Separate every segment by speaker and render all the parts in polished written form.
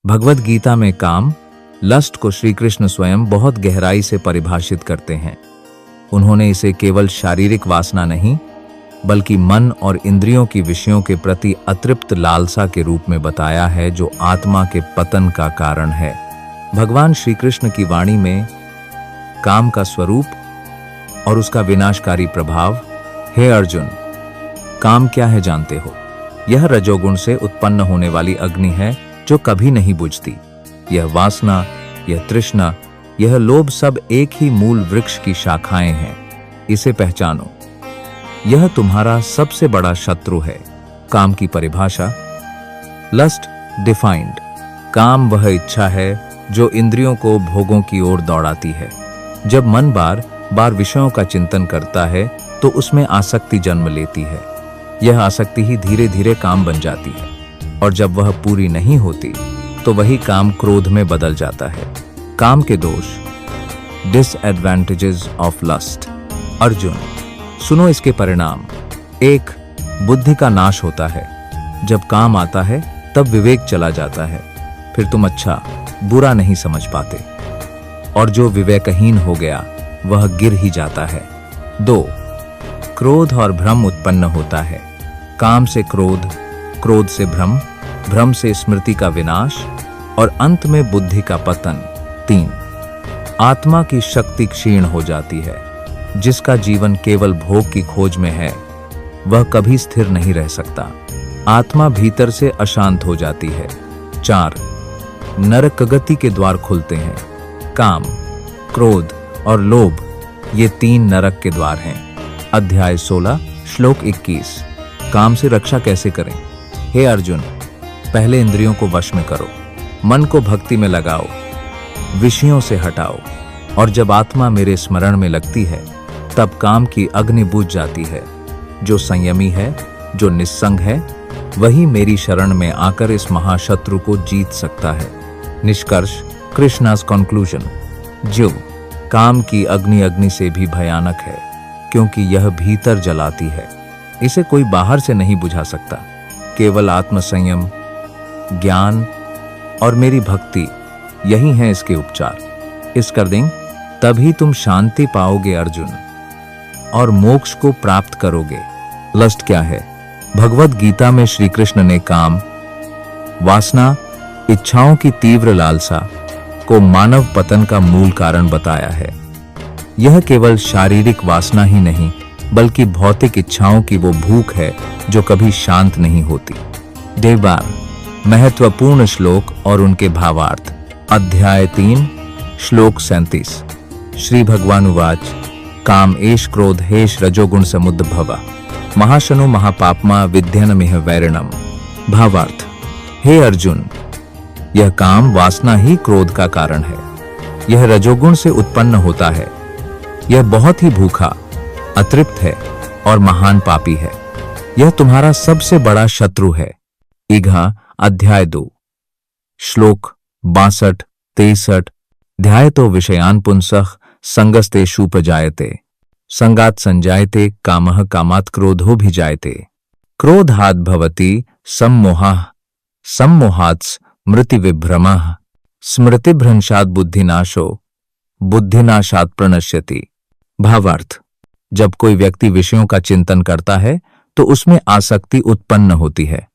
Speaker 1: भगवद गीता में काम, लस्ट को श्री कृष्ण स्वयं बहुत गहराई से परिभाषित करते हैं। उन्होंने इसे केवल शारीरिक वासना नहीं, बल्कि मन और इंद्रियों की विषयों के प्रति अतृप्त लालसा के रूप में बताया है, जो आत्मा के पतन का कारण है। भगवान श्री कृष्ण की वाणी में काम का स्वरूप और उसका विनाशकारी प्रभाव। हे अर्जुन, काम क्या है जानते हो? यह रजोगुण से उत्पन्न होने वाली अग्नि है जो कभी नहीं बुझती। यह वासना, यह तृष्णा, यह लोभ सब एक ही मूल वृक्ष की शाखाएं हैं। इसे पहचानो, यह तुम्हारा सबसे बड़ा शत्रु है। काम की परिभाषा। Lust defined. काम वह इच्छा है जो इंद्रियों को भोगों की ओर दौड़ाती है। जब मन बार बार विषयों का चिंतन करता है तो उसमें आसक्ति जन्म लेती है। यह आसक्ति ही धीरे धीरे काम बन जाती है, और जब वह पूरी नहीं होती तो वही काम क्रोध में बदल जाता है। काम के दोष, डिसएडवांटेजेस ऑफ लस्ट। अर्जुन, सुनो इसके परिणाम। 1. बुद्धि का नाश होता है। जब काम आता है तब विवेक चला जाता है। फिर तुम अच्छा बुरा नहीं समझ पाते, और जो विवेकहीन हो गया वह गिर ही जाता है। 2. क्रोध और भ्रम उत्पन्न होता है। काम से क्रोध, क्रोध से भ्रम, भ्रम से स्मृति का विनाश, और अंत में बुद्धि का पतन। 3. आत्मा की शक्ति क्षीण हो जाती है। जिसका जीवन केवल भोग की खोज में है वह कभी स्थिर नहीं रह सकता। आत्मा भीतर से अशांत हो जाती है। 4. नरक गति के द्वार खुलते हैं। काम, क्रोध और लोभ, ये 3 नरक के द्वार हैं। अध्याय 16 श्लोक 21। काम से रक्षा कैसे करें? हे अर्जुन, पहले इंद्रियों को वश में करो, मन को भक्ति में लगाओ, विषयों से हटाओ, और जब आत्मा मेरे स्मरण में लगती है तब काम की अग्नि बुझ जाती है। जो संयमी है, जो निस्संग है, वही मेरी शरण में आकर इस महाशत्रु को जीत सकता है। निष्कर्ष, कृष्णास कंक्लूजन। जो काम की अग्नि से भी भयानक है, क्योंकि यह भीतर जलाती है। इसे कोई बाहर से नहीं बुझा सकता। केवल आत्मसंयम, ज्ञान और मेरी भक्ति, यही है इसके उपचार। इस कर दें तभी तुम शांति पाओगे अर्जुन, और मोक्ष को प्राप्त करोगे। लस्ट क्या है? भगवद गीता में श्री कृष्ण ने काम, वासना, इच्छाओं की तीव्र लालसा को मानव पतन का मूल कारण बताया है। यह केवल शारीरिक वासना ही नहीं, बल्कि भौतिक इच्छाओं की वो भूख है जो कभी शांत नहीं होती। देवबार, महत्वपूर्ण श्लोक और उनके भावार्थ। अध्याय 3 श्लोक 37। श्री भगवान उवाच, काम एष क्रोध हेष रजोगुण समुद्भवा महाशनो महापापमा विद्यनमिह वैरिणम। भावार्थ, हे अर्जुन, यह काम वासना ही क्रोध का कारण है। यह रजोगुण से उत्पन्न होता है। यह बहुत ही भूखा, अतृप्त है और महान पापी है। यह तुम्हारा सबसे बड़ा शत्रु है। इघा अध्याय 2 श्लोक 62-63। ध्यायतो विषयान पुंसः संगस्तेषु प्रजायते संगात् संजायते कामः कामात् क्रोधो भिजायते क्रोधात् भवति सम्मोहः सम्मोहात् स्मृतिविभ्रमः स्मृतिभ्रंशात् बुद्धिनाशो बुद्धिनाशात् प्रणश्यति। भावार्थ, जब कोई व्यक्ति विषयों का चिंतन करता है तो उसमें आसक्ति उत्पन्न होती है।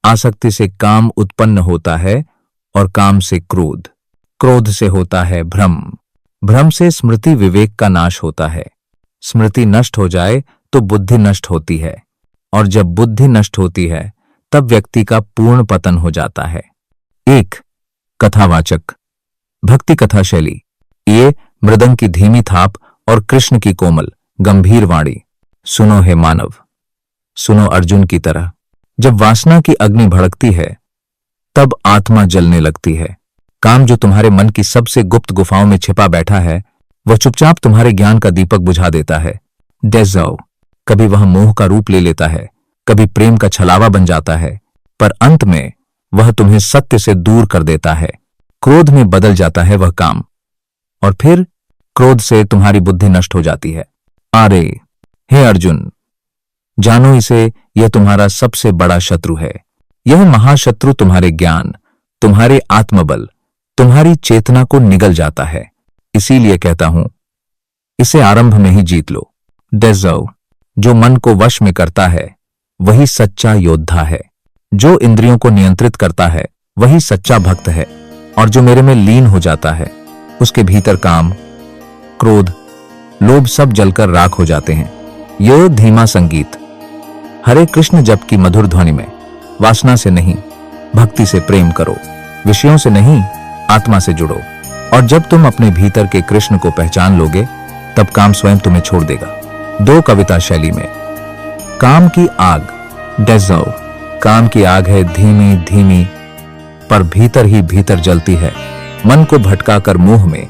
Speaker 1: आसक्ति से काम उत्पन्न होता है, और काम से क्रोध, क्रोध से होता है भ्रम, भ्रम से स्मृति विवेक का नाश होता है। स्मृति नष्ट हो जाए तो बुद्धि नष्ट होती है, और जब बुद्धि नष्ट होती है तब व्यक्ति का पूर्ण पतन हो जाता है। 1. कथावाचक। भक्ति कथा शैली। ये मृदंग की धीमी थाप और कृष्ण की कोमल गंभीर वाणी। सुनो हे मानव, सुनो अर्जुन की तरह। जब वासना की अग्नि भड़कती है तब आत्मा जलने लगती है। काम जो तुम्हारे मन की सबसे गुप्त गुफाओं में छिपा बैठा है, वह चुपचाप तुम्हारे ज्ञान का दीपक बुझा देता है। डर जाओ, कभी वह मोह का रूप ले लेता है, कभी प्रेम का छलावा बन जाता है, पर अंत में वह तुम्हें सत्य से दूर कर देता है। क्रोध में बदल जाता है वह काम, और फिर क्रोध से तुम्हारी बुद्धि नष्ट हो जाती है। अरे हे अर्जुन, जानो इसे, यह तुम्हारा सबसे बड़ा शत्रु है। यह महाशत्रु तुम्हारे ज्ञान, तुम्हारे आत्मबल, तुम्हारी चेतना को निगल जाता है। इसीलिए कहता हूं, इसे आरंभ में ही जीत लो। डेजर्व, जो मन को वश में करता है वही सच्चा योद्धा है। जो इंद्रियों को नियंत्रित करता है वही सच्चा भक्त है। और जो मेरे में लीन हो जाता है उसके भीतर काम, क्रोध, लोभ सब जलकर राख हो जाते हैं। यह धीमा संगीत हरे कृष्ण जप की मधुर ध्वनि में वासना से नहीं, भक्ति से प्रेम करो। विषयों से नहीं, आत्मा से जुड़ो। और जब तुम अपने भीतर के कृष्ण को पहचान लोगे तब काम स्वयं तुम्हें छोड़ देगा। दो कविता शैली में। काम की आग। डेजर्व, काम की आग है धीमी धीमी पर भीतर ही भीतर जलती है। मन को भटकाकर मोह में,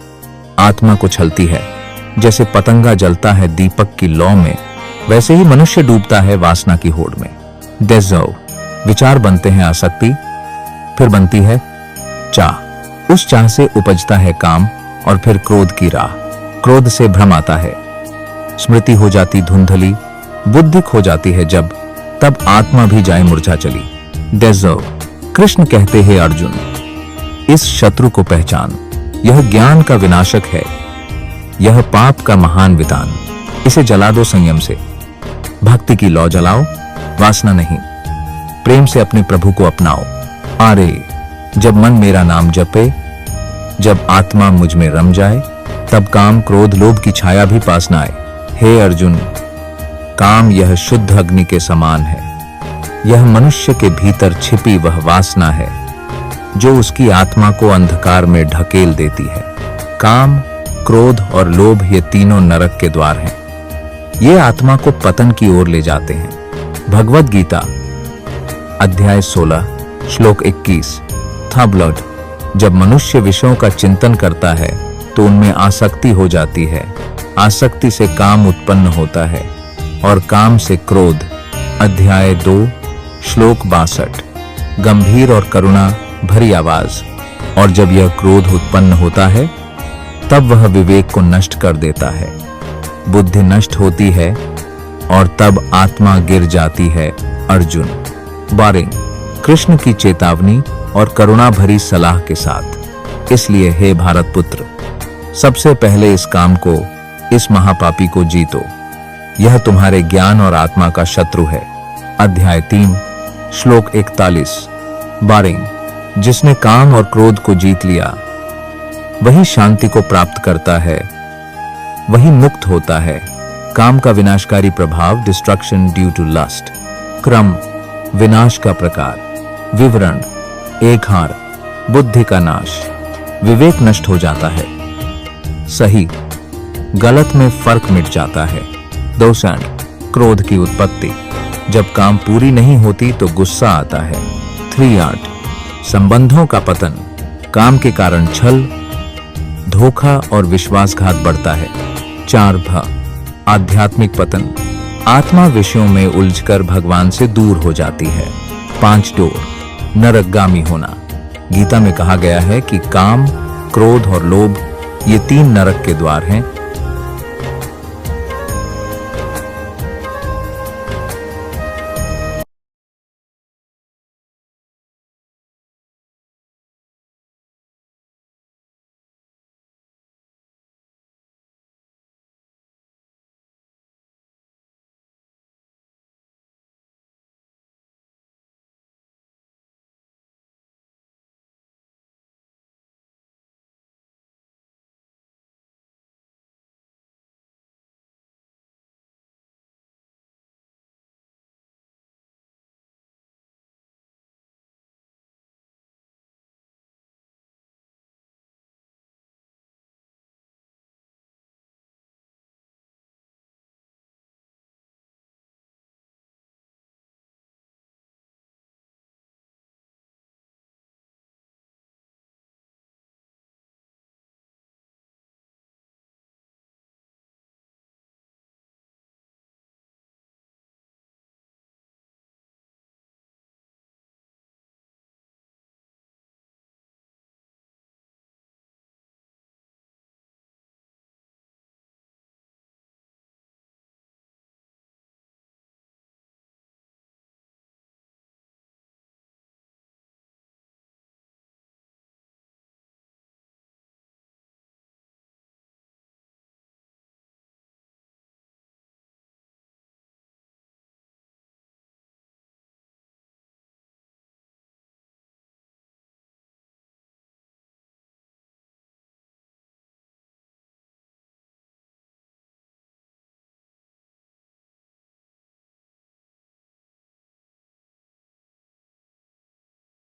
Speaker 1: आत्मा को छलती है। जैसे पतंगा जलता है दीपक की लौ में, वैसे ही मनुष्य डूबता है वासना की होड़ में। डेजर्व, विचार बनते हैं आसक्ति, फिर बनती है चाह। उस चाह से उपजता है काम और फिर क्रोध की राह। क्रोध से भ्रम आता है, स्मृति हो जाती धुंधली, बुद्धि खो जाती है जब, तब आत्मा भी जाए मुरझा चली। डेजर्व, कृष्ण कहते हैं अर्जुन, इस शत्रु को पहचान, यह ज्ञान का विनाशक है, यह पाप का महान वितान। इसे जला दो संयम से, भक्ति की लौ जलाओ, वासना नहीं। प्रेम से अपने प्रभु को अपनाओ। आरे, जब मन मेरा नाम जपे, जब आत्मा मुझ में रम जाए, तब काम, क्रोध, लोभ की छाया भी पास न आए। हे अर्जुन, काम यह शुद्ध अग्नि के समान है। यह मनुष्य के भीतर छिपी वह वासना है जो उसकी आत्मा को अंधकार में ढकेल देती है। काम, क्रोध और लोभ ये तीनों नरक के द्वार हैं। ये आत्मा को पतन की ओर ले जाते हैं। भगवद गीता अध्याय 16 श्लोक 21। था ब्लड, जब मनुष्य विषयों का चिंतन करता है तो उनमें आसक्ति हो जाती है। आसक्ति से काम उत्पन्न होता है और काम से क्रोध। अध्याय 2 श्लोक 62। गंभीर और करुणा भरी आवाज। और जब यह क्रोध उत्पन्न होता है तब वह विवेक को नष्ट कर देता है। बुद्धि नष्ट होती है और तब आत्मा गिर जाती है। अर्जुन। 12 कृष्ण की चेतावनी और करुणा भरी सलाह के साथ। इसलिए हे भारत पुत्र, सबसे पहले इस काम को, इस महापापी को जीतो। यह तुम्हारे ज्ञान और आत्मा का शत्रु है। अध्याय 3 श्लोक 41। 12 जिसने काम और क्रोध को जीत लिया वही शांति को प्राप्त करता है, वही मुक्त होता है। काम का विनाशकारी प्रभाव, डिस्ट्रक्शन ड्यू टू लस्ट। क्रम, विनाश का प्रकार। विवरण, एक हार, बुद्धि का नाश, विवेक नष्ट हो जाता है। सही, गलत में फर्क मिट जाता है। दोषण, क्रोध की उत्पत्ति, जब काम पूरी नहीं होती तो गुस्सा आता है। 3 आर्ट, संबंधों का पतन, काम के कारण छल, धोखा और विश्वासघात बढ़ता है। 4 भ, आध्यात्मिक पतन, आत्मा विषयों में उलझकर भगवान से दूर हो जाती है। 5 डोर, नरकगामी होना। गीता में कहा गया है कि काम, क्रोध और लोभ ये 3 नरक के द्वार हैं।